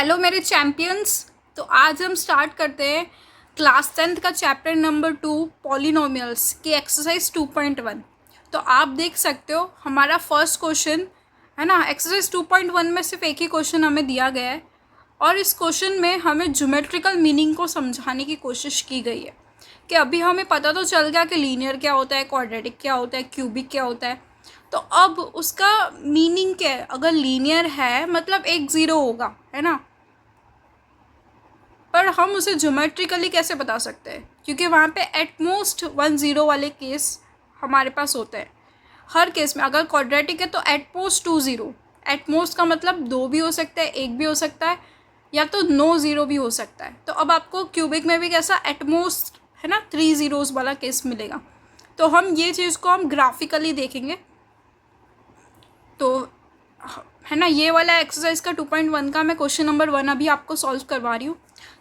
Hello मेरे champions. तो आज हम स्टार्ट करते हैं क्लास 10th का चैप्टर नंबर 2 पॉलिनोमियल्स की एक्सरसाइज 2.1। तो आप देख सकते हो हमारा फर्स्ट क्वेश्चन है ना। एक्सरसाइज 2.1 में सिर्फ एक ही क्वेश्चन हमें दिया गया है और इस क्वेश्चन में हमें ज्योमेट्रिकल मीनिंग को समझाने की कोशिश की गई है कि अभी हमें पता तो चल गया कि लीनियर क्या होता है, क्वाड्रेटिक क्या होता है, क्यूबिक क्या होता है। तो अब उसका मीनिंग क्या है? अगर लीनियर है मतलब एक ज़ीरो होगा, है ना। पर हम उसे ज्योमेट्रिकली कैसे बता सकते हैं? क्योंकि वहाँ पे एटमोस्ट 1 0 वाले केस हमारे पास होते हैं। हर केस में अगर क्वाड्रेटिक है तो एटमोस्ट 2 0। एटमोस्ट का मतलब 2 भी हो सकता है, 1 भी हो सकता है, या तो नो ज़ीरो भी हो सकता है। तो अब आपको क्यूबिक में भी कैसा एटमोस्ट है ना 3 zeros वाला केस मिलेगा। तो हम ये चीज़ को हम ग्राफिकली देखेंगे। तो है ना, ये वाला एक्सरसाइज का 2.1 का मैं क्वेश्चन नंबर 1 अभी आपको सॉल्व करवा रही हूँ।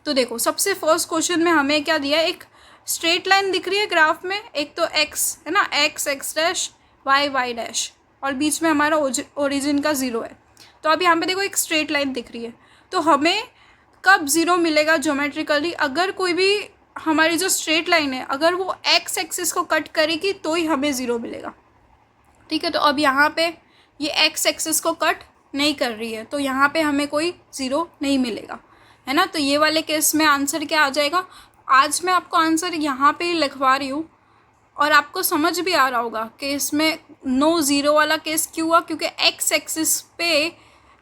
तो देखो, सबसे फर्स्ट क्वेश्चन में हमें क्या दिया है? एक स्ट्रेट लाइन दिख रही है ग्राफ में। एक तो एक्स है ना, X X dash, Y Y dash, और बीच में हमारा ओरिजिन का 0 है। तो अब यहाँ पे देखो एक स्ट्रेट लाइन दिख रही है। तो हमें कब 0 मिलेगा ज्योमेट्रिकली? अगर कोई भी हमारी जो स्ट्रेट लाइन है अगर वो एक्स एक्सिस को कट करेगी तो ही हमें 0 मिलेगा। ठीक है। तो अब यहाँ पे ये एक्स एक्सिस को कट नहीं कर रही है तो यहाँ पे हमें कोई 0 नहीं मिलेगा, है ना। तो ये वाले केस में आंसर क्या आ जाएगा? आज मैं आपको आंसर यहाँ पे ही लिखवा रही हूँ और आपको समझ भी आ रहा होगा कि इसमें नो ज़ीरो वाला केस क्यों हुआ, क्योंकि एक्स एक्सिस पे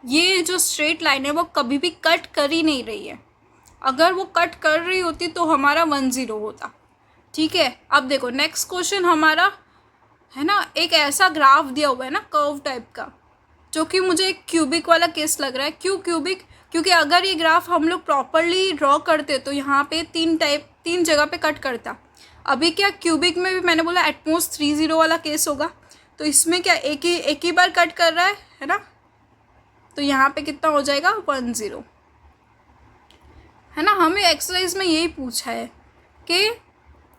ये जो स्ट्रेट लाइन है वो कभी भी कट कर ही नहीं रही है। अगर वो कट कर रही होती तो हमारा 1 0 होता। ठीक है। अब देखो नेक्स्ट क्वेश्चन हमारा है ना, एक ऐसा ग्राफ दिया हुआ है ना कर्व टाइप का, जो कि मुझे एक क्यूबिक वाला केस लग रहा है। क्यों क्यूबिक? क्योंकि अगर ये ग्राफ हम लोग प्रॉपरली ड्रॉ करते तो यहाँ पे तीन जगह पे कट करता। अभी क्या क्यूबिक में भी मैंने बोला एटमोस्ट 3 0 वाला केस होगा। तो इसमें क्या एक ही बार कट कर रहा है ना। तो यहाँ पे कितना हो जाएगा? 1 0, है ना। हमें एक्सरसाइज में यही पूछा है कि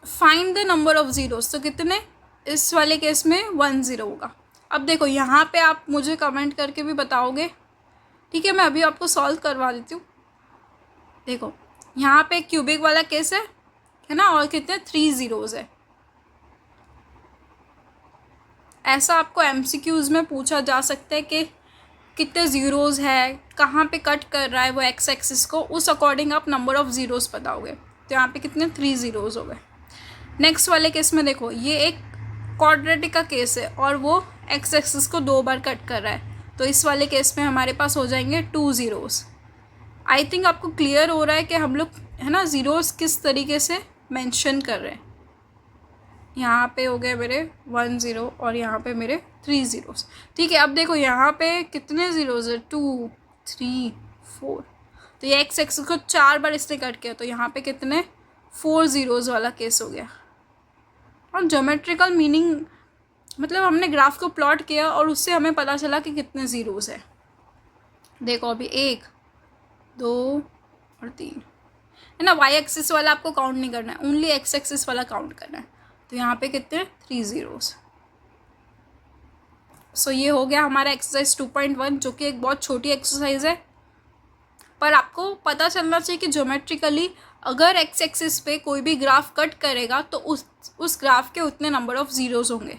find the number of zeros. तो कितने? इस वाले केस में 1 0 होगा। अब देखो यहाँ पे आप मुझे कमेंट करके भी बताओगे। ठीक है, मैं अभी आपको सॉल्व करवा देती हूँ। देखो यहाँ पे क्यूबिक वाला केस है ना, और कितने 3 zeros है। ऐसा आपको एमसीक्यूज़ में पूछा जा सकता है कि कितने ज़ीरोज़ है, कहाँ पे कट कर रहा है वो एक्स एक्सिस को, उस अकॉर्डिंग आप नंबर ऑफ़ ज़ीरोज़ बताओगे। तो यहाँ पे कितने 3 zeros हो गए। नेक्स्ट वाले केस में देखो ये एक क्वाड्रेटिक का केस है और वो एक्स एक्सिस को 2 बार कट कर रहा है। तो इस वाले केस में हमारे पास हो जाएंगे 2 zeros। आई थिंक आपको क्लियर हो रहा है कि हम लोग है ना ज़ीरोज़ किस तरीके से मेंशन कर रहे हैं। यहाँ पे हो गए मेरे 1 0 और यहाँ पे मेरे 3 zeros। ठीक है। अब देखो यहाँ पे कितने ज़ीरोज़ है? 2 3 4। तो ये एक्स एक्सिस को 4 बार इसने कट किया तो यहाँ पे कितने 4 zeros वाला केस हो गया। और ज्योमेट्रिकल मीनिंग मतलब हमने ग्राफ को प्लॉट किया और उससे हमें पता चला कि कितने ज़ीरोज़ है। देखो अभी 1 2 और 3, है ना। वाई एक्सिस वाला आपको काउंट नहीं करना है, ओनली एक्स एक्सिस वाला काउंट करना है। तो यहाँ पे कितने 3 zeros। सो ये हो गया हमारा एक्सरसाइज 2.1, जो कि एक बहुत छोटी एक्सरसाइज है। पर आपको पता चलना चाहिए कि ज्योमेट्रिकली अगर एक्स एक्सिस पे कोई भी ग्राफ कट करेगा तो उस ग्राफ के उतने नंबर ऑफ़ ज़ीरोज़ होंगे।